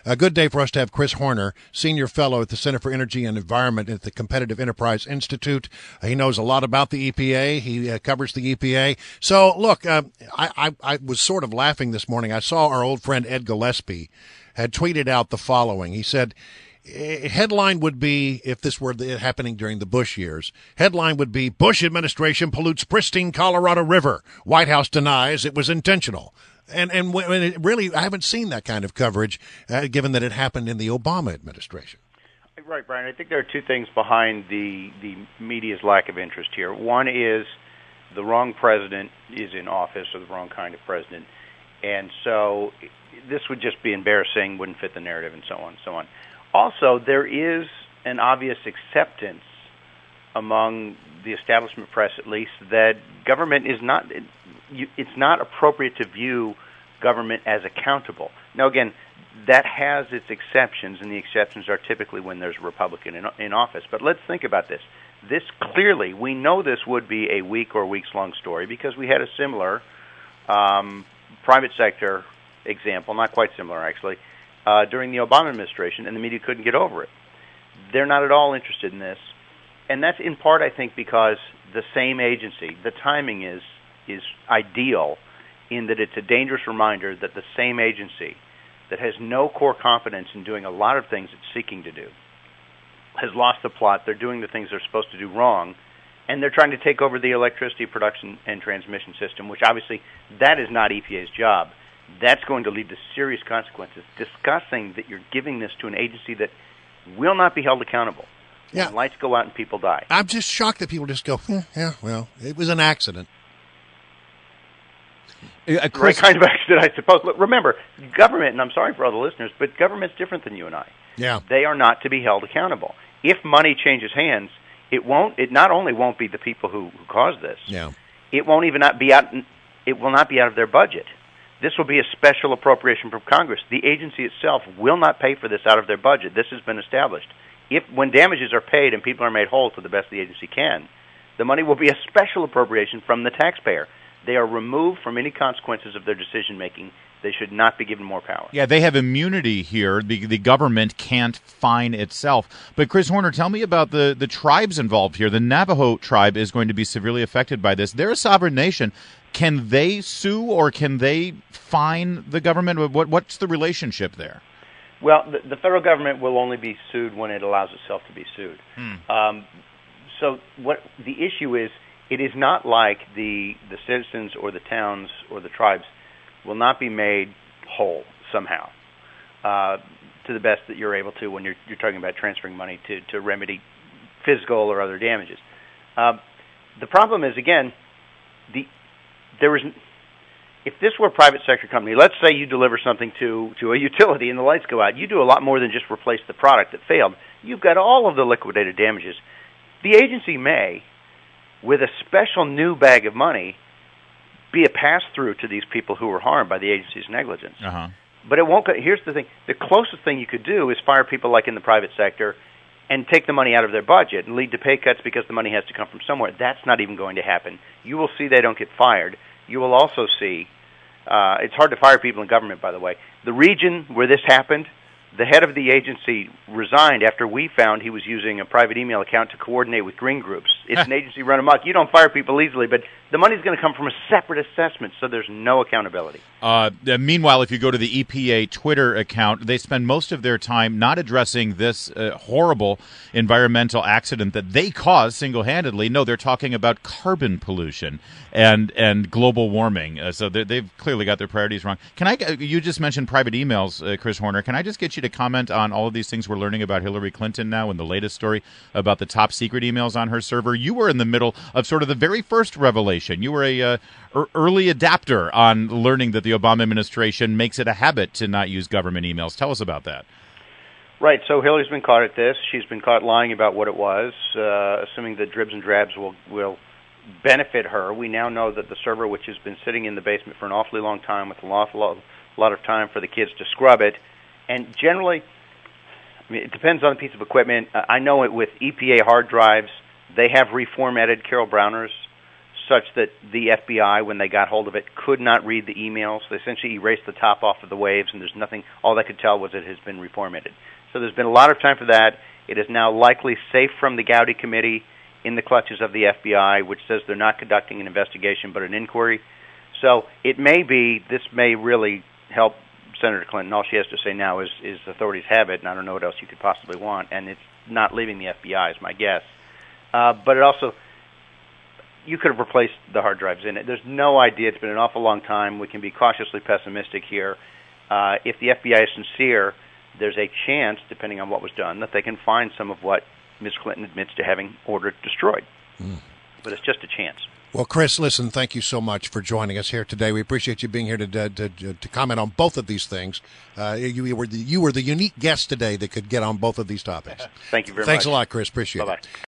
A good day for us to have Chris Horner, Senior Fellow at the Center for Energy and Environment at the Competitive Enterprise Institute. He knows a lot about the EPA. He covers the EPA. So, look, I was sort of laughing this morning. I saw our old friend Ed Gillespie had tweeted out the following. He said, headline would be, if this were happening during the Bush years, headline would be, Bush administration pollutes pristine Colorado River. White House denies it was intentional. And when it really, I haven't seen that kind of coverage, given that it happened in the Obama administration. Right, Brian. I think there are two things behind the media's lack of interest here. One is the wrong president is in office, or the wrong kind of president. And so this would just be embarrassing, wouldn't fit the narrative, and so on and so on. Also, there is an obvious acceptance among the establishment press, at least, that government is not, it's not appropriate to view government as accountable. Now, again, that has its exceptions, and the exceptions are typically when there's a Republican in office. But let's think about this. This clearly, we know this would be a week or weeks-long story because we had a similar private sector example, not quite similar actually, during the Obama administration, and the media couldn't get over it. They're not at all interested in this, and that's in part, I think, because the same agency, the timing is ideal in that it's a dangerous reminder that the same agency that has no core competence in doing a lot of things it's seeking to do has lost the plot. They're doing the things they're supposed to do wrong, and they're trying to take over the electricity production and transmission system, which obviously that is not EPA's job. That's going to lead to serious consequences. Discussing that you're giving this to an agency that will not be held accountable. Yeah. When lights go out and people die. I'm just shocked that people just go, well, it was an accident. Right kind of accident, I suppose. Look, remember, government, and I'm sorry for all the listeners, but government's different than you and I. Yeah. They are not to be held accountable. If money changes hands, it not only won't be the people who caused this. Yeah. It won't even not be out. It will not be out of their budget. This will be a special appropriation from Congress. The agency itself will not pay for this out of their budget. This has been established. When damages are paid and people are made whole to the best the agency can, the money will be a special appropriation from the taxpayer. They are removed from any consequences of their decision-making. They should not be given more power. Yeah, they have immunity here. The government can't fine itself. But Chris Horner, tell me about the tribes involved here. The Navajo tribe is going to be severely affected by this. They're a sovereign nation. Can they sue or can they fine the government? What's the relationship there? Well, the federal government will only be sued when it allows itself to be sued. So what the issue is, it is not like the citizens or the towns or the tribes will not be made whole somehow to the best that you're able to when you're talking about transferring money to remedy physical or other damages. The problem is, again, if this were a private sector company, let's say you deliver something to a utility and the lights go out, you do a lot more than just replace the product that failed. You've got all of the liquidated damages. The agency may, with a special new bag of money, be a pass-through to these people who were harmed by the agency's negligence. Uh-huh. But it won't. Here's the thing. The closest thing you could do is fire people like in the private sector and take the money out of their budget and lead to pay cuts because the money has to come from somewhere. That's not even going to happen. You will see they don't get fired. You will also see, it's hard to fire people in government, by the way. The region where this happened, the head of the agency resigned after we found he was using a private email account to coordinate with green groups. It's an agency run amok. You don't fire people easily, but the money's going to come from a separate assessment, so there's no accountability. Meanwhile, if you go to the EPA Twitter account, they spend most of their time not addressing this horrible environmental accident that they caused single-handedly. No, they're talking about carbon pollution and global warming. So they've clearly got their priorities wrong. You just mentioned private emails, Chris Horner. Can I just get you to comment on all of these things we're learning about Hillary Clinton now and the latest story about the top secret emails on her server? You were in the middle of sort of the very first revelation. You were a early adapter on learning that the Obama administration makes it a habit to not use government emails. Tell us about that. Right. So Hillary's been caught at this. She's been caught lying about what it was, assuming that dribs and drabs will benefit her. We now know that the server, which has been sitting in the basement for an awfully long time with an awful lot of time for the kids to scrub it, and generally, I mean, it depends on the piece of equipment. I know it with EPA hard drives, they have reformatted Carol Browner's such that the FBI, when they got hold of it, could not read the emails. They essentially erased the top off of the waves, and there's nothing. All they could tell was it has been reformatted. So there's been a lot of time for that. It is now likely safe from the Gowdy Committee in the clutches of the FBI, which says they're not conducting an investigation but an inquiry. So it may be, this may really help Senator Clinton. All she has to say now is authorities have it, and I don't know what else you could possibly want, and it's not leaving the FBI is my guess. But it also, you could have replaced the hard drives in it. There's no idea. It's been an awful long time. We can be cautiously pessimistic here. If the FBI is sincere, there's a chance, depending on what was done, that they can find some of what Ms. Clinton admits to having ordered destroyed. But it's just a chance. Well, Chris, listen, thank you so much for joining us here today. We appreciate you being here to comment on both of these things. You were the unique guest today that could get on both of these topics. Thank you very much. Thanks a lot, Chris. Appreciate it. Bye-bye.